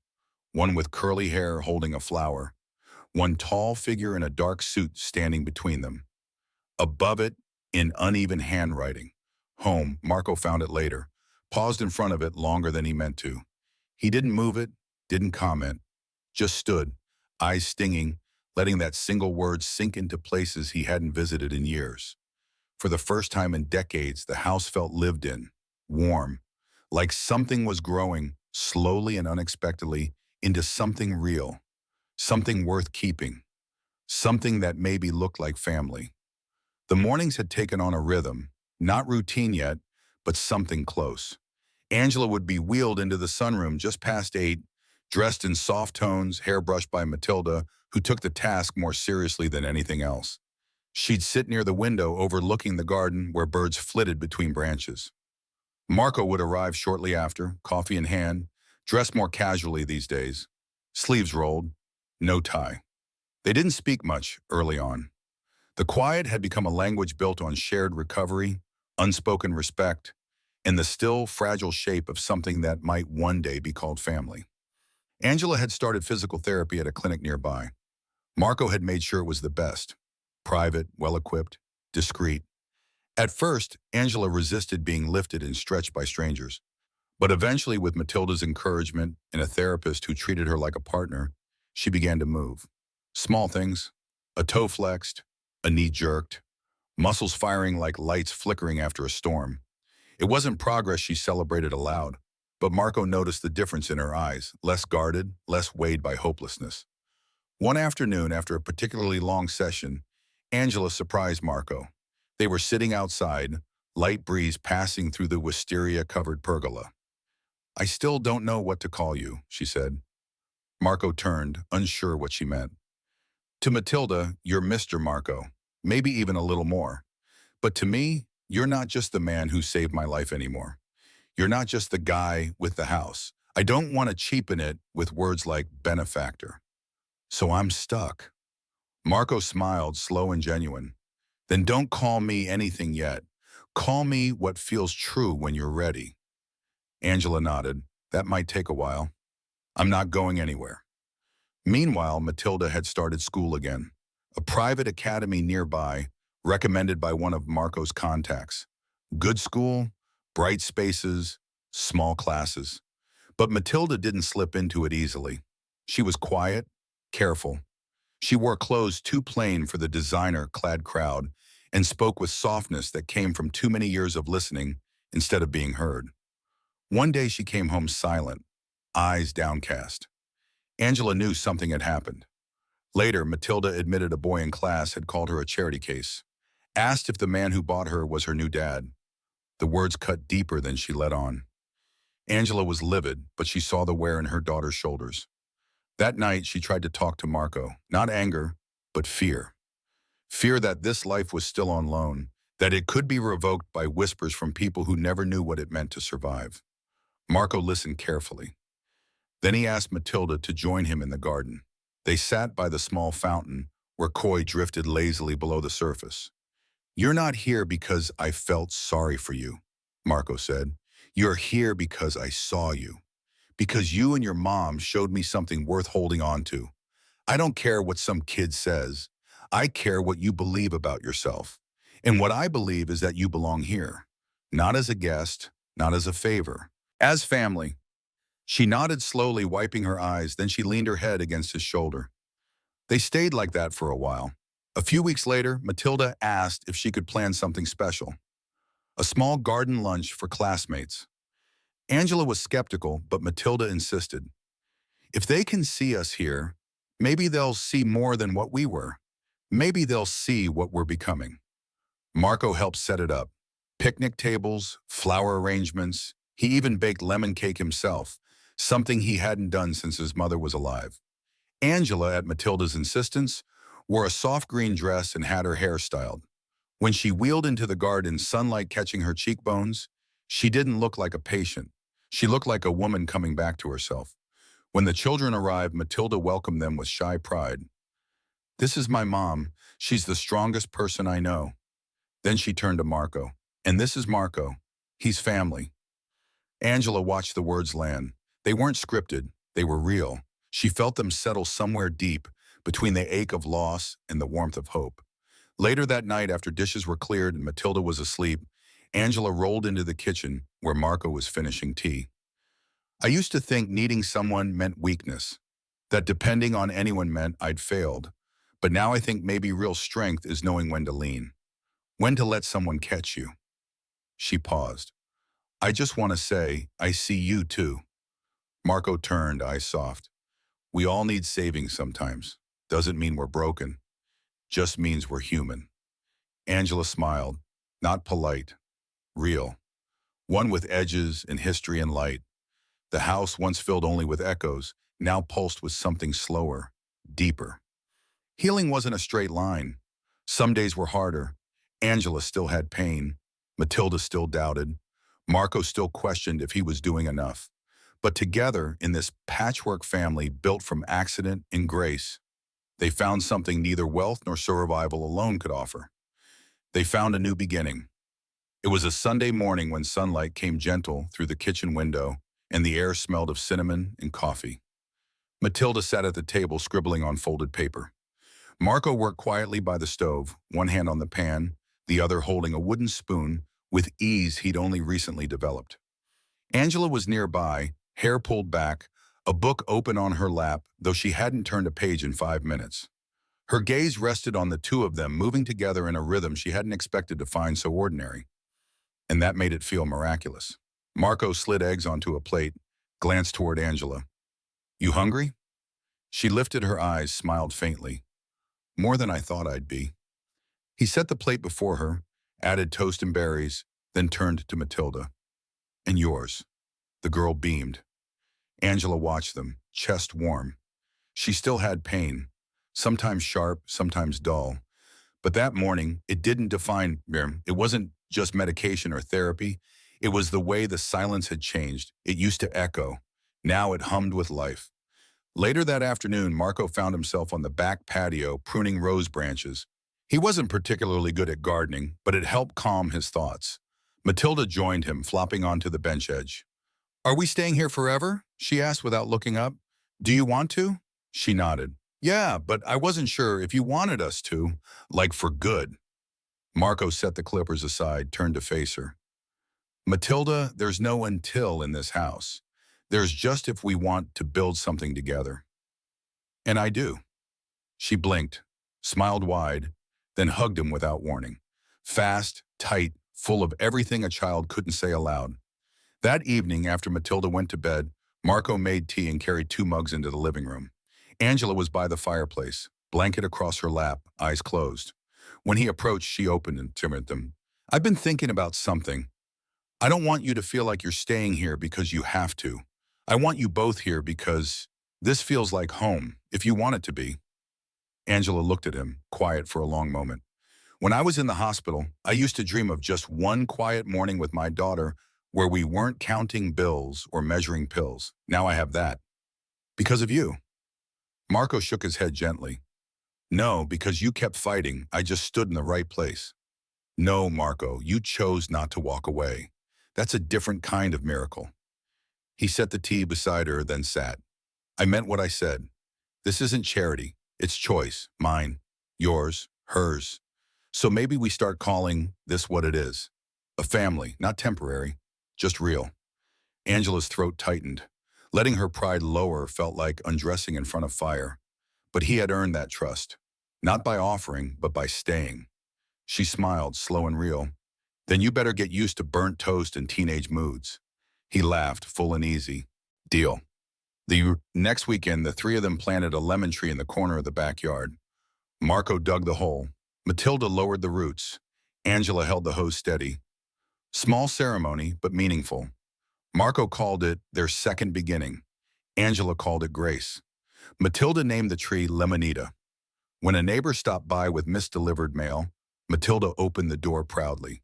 one with curly hair holding a flower, one tall figure in a dark suit standing between them. Above it, in uneven handwriting, "Home." Marco found it later, paused in front of it longer than he meant to. He didn't move it, didn't comment, just stood, eyes stinging, letting that single word sink into places he hadn't visited in years. For the first time in decades, the house felt lived in, warm, like something was growing, slowly and unexpectedly, into something real, something worth keeping, something that maybe looked like family. The mornings had taken on a rhythm, not routine yet, but something close. Angela would be wheeled into the sunroom just past 8, dressed in soft tones, hair brushed by Matilda, who took the task more seriously than anything else. She'd sit near the window overlooking the garden where birds flitted between branches. Marco would arrive shortly after, coffee in hand, dressed more casually these days. Sleeves rolled, no tie. They didn't speak much early on. The quiet had become a language built on shared recovery, unspoken respect, in the still, fragile shape of something that might one day be called family. Angela had started physical therapy at a clinic nearby. Marco had made sure it was the best. Private, well-equipped, discreet. At first, Angela resisted being lifted and stretched by strangers. But eventually, with Matilda's encouragement and a therapist who treated her like a partner, she began to move. Small things, a toe flexed, a knee jerked, muscles firing like lights flickering after a storm. It wasn't progress she celebrated aloud, but Marco noticed the difference in her eyes, less guarded, less weighed by hopelessness. One afternoon, after a particularly long session, Angela surprised Marco. They were sitting outside, light breeze passing through the wisteria-covered pergola. "I still don't know what to call you," she said. Marco turned, unsure what she meant. "To Matilda, you're Mr. Marco, maybe even a little more. But to me, you're not just the man who saved my life anymore. You're not just the guy with the house. I don't want to cheapen it with words like benefactor. So I'm stuck." Marco smiled, slow and genuine. "Then don't call me anything yet. Call me what feels true when you're ready." Angela nodded. "That might take a while. I'm not going anywhere." Meanwhile, Matilda had started school again. A private academy nearby, recommended by one of Marco's contacts. Good school, bright spaces, small classes. But Matilda didn't slip into it easily. She was quiet, careful. She wore clothes too plain for the designer-clad crowd and spoke with softness that came from too many years of listening instead of being heard. One day she came home silent, eyes downcast. Angela knew something had happened. Later, Matilda admitted a boy in class had called her a charity case, asked if the man who bought her was her new dad. The words cut deeper than she let on. Angela was livid, but she saw the wear in her daughter's shoulders. That night, she tried to talk to Marco, not anger, but fear. Fear that this life was still on loan, that it could be revoked by whispers from people who never knew what it meant to survive. Marco listened carefully. Then he asked Matilda to join him in the garden. They sat by the small fountain, where koi drifted lazily below the surface. "You're not here because I felt sorry for you," Marco said. "You're here because I saw you. Because you and your mom showed me something worth holding on to. I don't care what some kid says. I care what you believe about yourself. And what I believe is that you belong here. Not as a guest, not as a favor. As family." She nodded slowly, wiping her eyes, then she leaned her head against his shoulder. They stayed like that for a while. A few weeks later, Matilda asked if she could plan something special. A small garden lunch for classmates. Angela was skeptical, but Matilda insisted. "If they can see us here, maybe they'll see more than what we were. Maybe they'll see what we're becoming." Marco helped set it up. Picnic tables, flower arrangements. He even baked lemon cake himself, something he hadn't done since his mother was alive. Angela, at Matilda's insistence, wore a soft green dress and had her hair styled. When she wheeled into the garden, sunlight catching her cheekbones, she didn't look like a patient. She looked like a woman coming back to herself. When the children arrived, Matilda welcomed them with shy pride. "This is my mom. She's the strongest person I know." Then she turned to Marco. "And this is Marco. He's family." Angela watched the words land. They weren't scripted. They were real. She felt them settle somewhere deep between the ache of loss and the warmth of hope. Later that night, after dishes were cleared and Matilda was asleep, Angela rolled into the kitchen where Marco was finishing tea. "I used to think needing someone meant weakness, that depending on anyone meant I'd failed. But now I think maybe real strength is knowing when to lean, when to let someone catch you." She paused. "I just want to say, I see you too." Marco turned, eyes soft. "We all need saving sometimes. Doesn't mean we're broken. Just means we're human." Angela smiled, not polite, real. One with edges and history and light. The house, once filled only with echoes, now pulsed with something slower, deeper. Healing wasn't a straight line. Some days were harder. Angela still had pain. Matilda still doubted. Marco still questioned if he was doing enough. But together, in this patchwork family built from accident and grace, they found something neither wealth nor survival alone could offer. They found a new beginning. It was a Sunday morning when sunlight came gentle through the kitchen window and the air smelled of cinnamon and coffee. Matilda sat at the table scribbling on folded paper. Marco worked quietly by the stove, one hand on the pan, the other holding a wooden spoon with ease he'd only recently developed. Angela was nearby, hair pulled back, a book open on her lap, though she hadn't turned a page in 5 minutes. Her gaze rested on the two of them moving together in a rhythm she hadn't expected to find so ordinary, and that made it feel miraculous. Marco slid eggs onto a plate, glanced toward Angela. "You hungry?" She lifted her eyes, smiled faintly. "More than I thought I'd be." He set the plate before her, added toast and berries, then turned to Matilda. "And yours." The girl beamed. Angela watched them, chest warm. She still had pain, sometimes sharp, sometimes dull. But that morning, it didn't define her. It wasn't just medication or therapy. It was the way the silence had changed. It used to echo. Now it hummed with life. Later that afternoon, Marco found himself on the back patio pruning rose branches. He wasn't particularly good at gardening, but it helped calm his thoughts. Matilda joined him, flopping onto the bench edge. "Are we staying here forever?" she asked without looking up. "Do you want to?" She nodded. "Yeah, but I wasn't sure if you wanted us to, like for good." Marco set the clippers aside, turned to face her. "Matilda, there's no until in this house. There's just if we want to build something together." "And I do." She blinked, smiled wide, then hugged him without warning. Fast, tight, full of everything a child couldn't say aloud. That evening, after Matilda went to bed, Marco made tea and carried 2 mugs into the living room. Angela was by the fireplace, blanket across her lap, eyes closed. When he approached, she opened and timid them. "I've been thinking about something. I don't want you to feel like you're staying here because you have to. I want you both here because this feels like home, if you want it to be." Angela looked at him, quiet for a long moment. "When I was in the hospital, I used to dream of just one quiet morning with my daughter where we weren't counting bills or measuring pills. Now I have that. Because of you." Marco shook his head gently. "No, because you kept fighting. I just stood in the right place." "No, Marco, you chose not to walk away. That's a different kind of miracle." He set the tea beside her, then sat. "I meant what I said. This isn't charity. It's choice. Mine, yours, hers. So maybe we start calling this what it is. A family, not temporary, just real." Angela's throat tightened. Letting her pride lower felt like undressing in front of fire. But he had earned that trust. Not by offering, but by staying. She smiled, slow and real. "Then you better get used to burnt toast and teenage moods." He laughed, full and easy. "Deal." The next weekend, the three of them planted a lemon tree in the corner of the backyard. Marco dug the hole. Matilda lowered the roots. Angela held the hose steady. Small ceremony, but meaningful. Marco called it their second beginning. Angela called it grace. Matilda named the tree Lemonita. When a neighbor stopped by with misdelivered mail, Matilda opened the door proudly.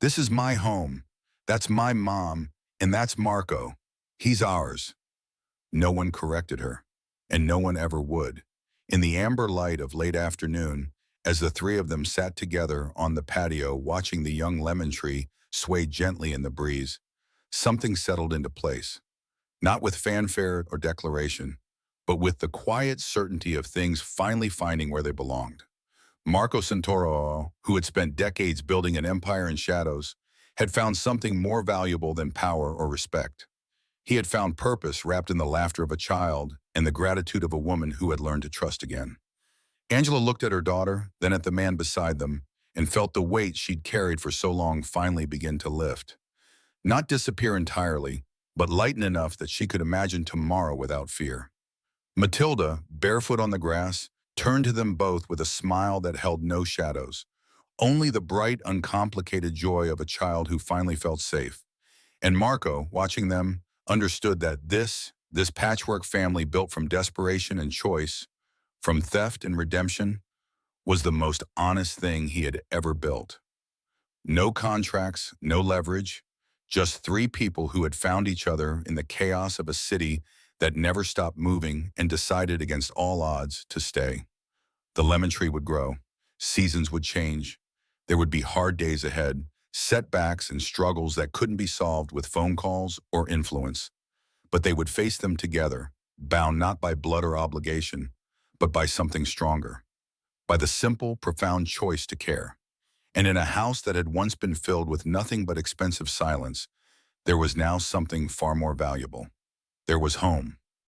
"This is my home. That's my mom, and that's Marco. He's ours." No one corrected her, and no one ever would. In the amber light of late afternoon, as the three of them sat together on the patio watching the young lemon tree sway gently in the breeze, something settled into place. Not with fanfare or declaration, but with the quiet certainty of things finally finding where they belonged. Marco Santoro, who had spent decades building an empire in shadows, had found something more valuable than power or respect. He had found purpose wrapped in the laughter of a child and the gratitude of a woman who had learned to trust again. Angela looked at her daughter, then at the man beside them, and felt the weight she'd carried for so long finally begin to lift. Not disappear entirely, but lighten enough that she could imagine tomorrow without fear. Matilda, barefoot on the grass, turned to them both with a smile that held no shadows, only the bright, uncomplicated joy of a child who finally felt safe. And Marco, watching them, understood that this patchwork family built from desperation and choice, from theft and redemption, was the most honest thing he had ever built. No contracts, no leverage, just three people who had found each other in the chaos of a city that never stopped moving and decided against all odds to stay. The lemon tree would grow. Seasons would change. There would be hard days ahead, setbacks and struggles that couldn't be solved with phone calls or influence, but they would face them together, bound not by blood or obligation, but by something stronger, by the simple, profound choice to care. And in a house that had once been filled with nothing but expensive silence, there was now something far more valuable. There was home.